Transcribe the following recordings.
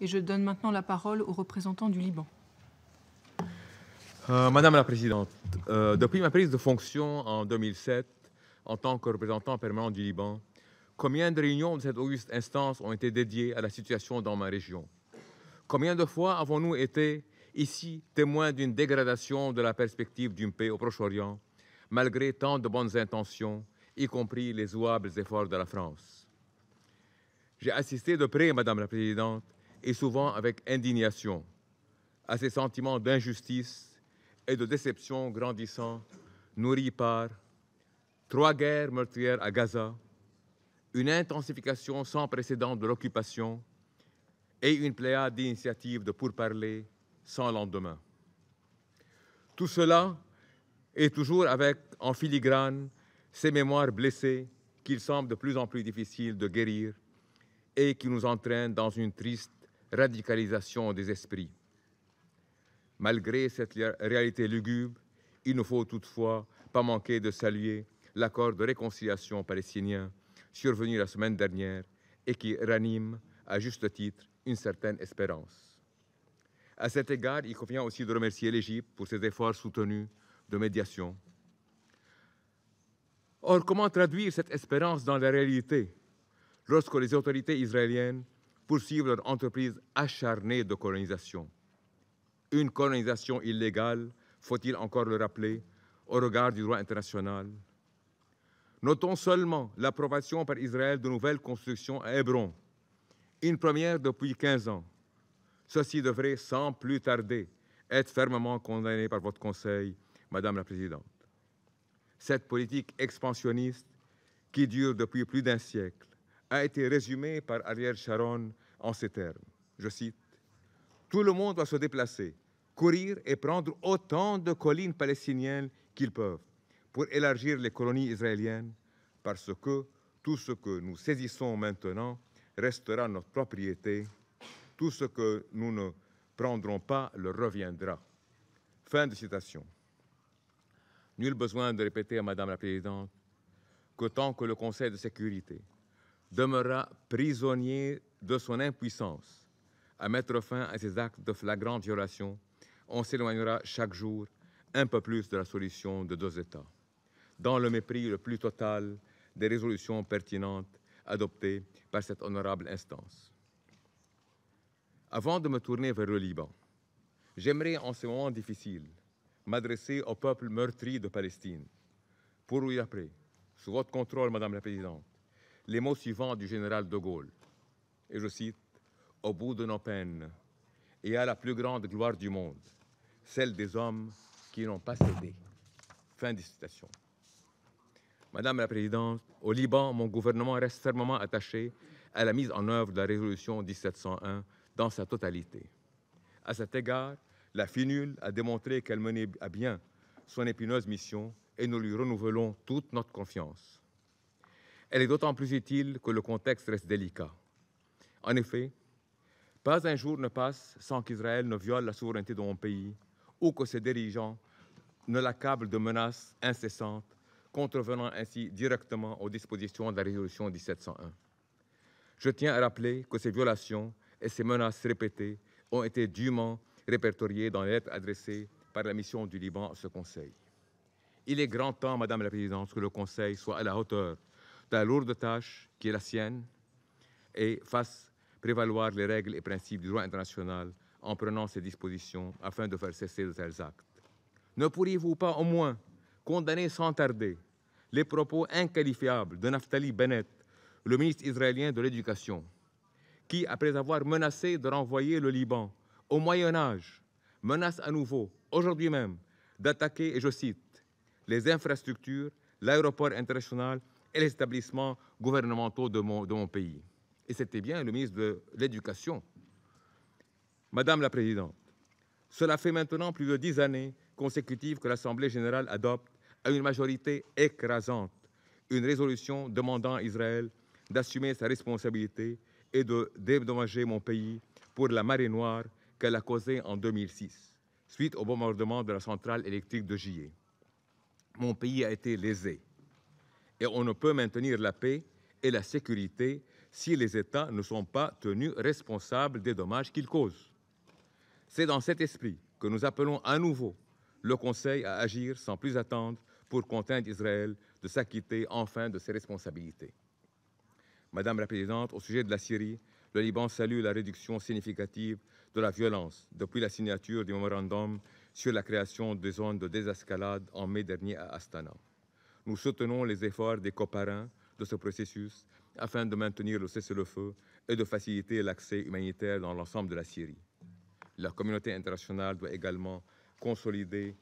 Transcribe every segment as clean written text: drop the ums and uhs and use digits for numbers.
Et je donne maintenant la parole au représentant du Liban. Madame la Présidente, depuis ma prise de fonction en 2007, en tant que représentant permanent du Liban, combien de réunions de cette auguste instance ont été dédiées à la situation dans ma région? Combien de fois avons-nous été ici témoins d'une dégradation de la perspective d'une paix au Proche-Orient, malgré tant de bonnes intentions, y compris les louables efforts de la France? J'ai assisté de près, Madame la Présidente, et souvent avec indignation, à ces sentiments d'injustice et de déception grandissant, nourris par 3 guerres meurtrières à Gaza, une intensification sans précédent de l'occupation et une pléiade d'initiatives de pourparlers sans lendemain. Tout cela est toujours avec, en filigrane, ces mémoires blessées qu'il semble de plus en plus difficile de guérir et qui nous entraînent dans une triste radicalisation des esprits. Malgré cette réalité lugubre, il ne faut toutefois pas manquer de saluer l'accord de réconciliation palestinien survenu la semaine dernière et qui ranime, à juste titre, une certaine espérance. À cet égard, il convient aussi de remercier l'Égypte pour ses efforts soutenus de médiation. Or, comment traduire cette espérance dans la réalité lorsque les autorités israéliennes poursuivent leur entreprise acharnée de colonisation? Une colonisation illégale, faut-il encore le rappeler, au regard du droit international. Notons seulement l'approbation par Israël de nouvelles constructions à Hébron, une première depuis 15 ans. Ceci devrait, sans plus tarder, être fermement condamné par votre Conseil, Madame la Présidente. Cette politique expansionniste, qui dure depuis plus d'un siècle, a été résumée par Ariel Sharon en ces termes. Je cite, « Tout le monde doit se déplacer, courir et prendre autant de collines palestiniennes qu'ils peuvent pour élargir les colonies israéliennes, parce que tout ce que nous saisissons maintenant restera notre propriété. Tout ce que nous ne prendrons pas leur reviendra. » Fin de citation. Nul besoin de répéter à Madame la Présidente que tant que le Conseil de sécurité demeurera prisonnier de son impuissance à mettre fin à ces actes de flagrante violation, on s'éloignera chaque jour un peu plus de la solution de 2 États, dans le mépris le plus total des résolutions pertinentes adoptées par cette honorable instance. Avant de me tourner vers le Liban, j'aimerais en ce moment difficile m'adresser au peuple meurtri de Palestine pour lui rappeler, sous votre contrôle, Madame la Présidente, les mots suivants du général de Gaulle. Et je cite, « Au bout de nos peines, et à la plus grande gloire du monde, celle des hommes qui n'ont pas cédé. » Fin de citation. Madame la Présidente, au Liban, mon gouvernement reste fermement attaché à la mise en œuvre de la résolution 1701 dans sa totalité. À cet égard, la FINUL a démontré qu'elle menait à bien son épineuse mission et nous lui renouvelons toute notre confiance. Elle est d'autant plus utile que le contexte reste délicat. En effet, pas un jour ne passe sans qu'Israël ne viole la souveraineté de mon pays ou que ses dirigeants ne l'accablent de menaces incessantes, contrevenant ainsi directement aux dispositions de la résolution 1701. Je tiens à rappeler que ces violations et ces menaces répétées ont été dûment répertoriées dans les lettres adressées par la mission du Liban à ce Conseil. Il est grand temps, Madame la Présidente, que le Conseil soit à la hauteur de la lourde tâche qui est la sienne et fasse prévaloir les règles et principes du droit international en prenant ces dispositions afin de faire cesser de tels actes. Ne pourriez-vous pas au moins condamner sans tarder les propos inqualifiables de Naftali Bennett, le ministre israélien de l'Éducation, qui, après avoir menacé de renvoyer le Liban au Moyen-Âge, menace à nouveau, aujourd'hui même, d'attaquer, et je cite, « les infrastructures, l'aéroport international et les établissements gouvernementaux de mon pays ». Et c'était bien le ministre de l'Éducation. Madame la Présidente, cela fait maintenant plus de 10 années consécutives que l'Assemblée générale adopte à une majorité écrasante une résolution demandant à Israël d'assumer sa responsabilité et de dédommager mon pays pour la marée noire qu'elle a causée en 2006, suite au bombardement de la centrale électrique de Jillet. Mon pays a été lésé et on ne peut maintenir la paix et la sécurité si les États ne sont pas tenus responsables des dommages qu'ils causent. C'est dans cet esprit que nous appelons à nouveau le Conseil à agir sans plus attendre pour contraindre Israël de s'acquitter enfin de ses responsabilités. Madame la Présidente, au sujet de la Syrie, le Liban salue la réduction significative de la violence depuis la signature du mémorandum sur la création des zones de désescalade en mai dernier à Astana. Nous soutenons les efforts des coparrains de ce processus afin de maintenir le cessez-le-feu et de faciliter l'accès humanitaire dans l'ensemble de la Syrie. La communauté internationale doit également consolider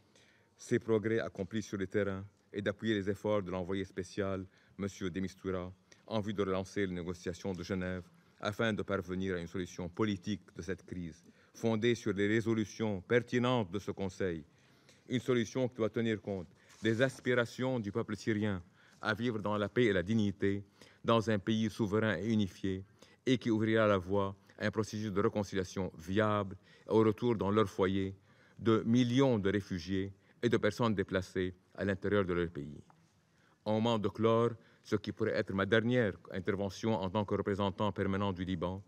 ces progrès accomplis sur le terrain et d'appuyer les efforts de l'envoyé spécial, M. de Mistura, en vue de relancer les négociations de Genève afin de parvenir à une solution politique de cette crise, fondée sur les résolutions pertinentes de ce Conseil, une solution qui doit tenir compte des aspirations du peuple syrien à vivre dans la paix et la dignité, dans un pays souverain et unifié, et qui ouvrira la voie à un processus de réconciliation viable et au retour dans leur foyer de millions de réfugiés et de personnes déplacées à l'intérieur de leur pays. Au moment de clore ce qui pourrait être ma dernière intervention en tant que représentant permanent du Liban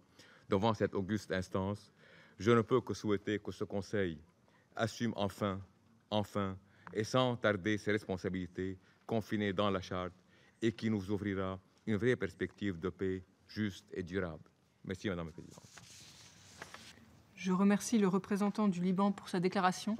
devant cette auguste instance, je ne peux que souhaiter que ce Conseil assume enfin et sans tarder ses responsabilités confinées dans la Charte et qui nous ouvrira une vraie perspective de paix juste et durable. Merci, Madame la Présidente. Je remercie le représentant du Liban pour sa déclaration.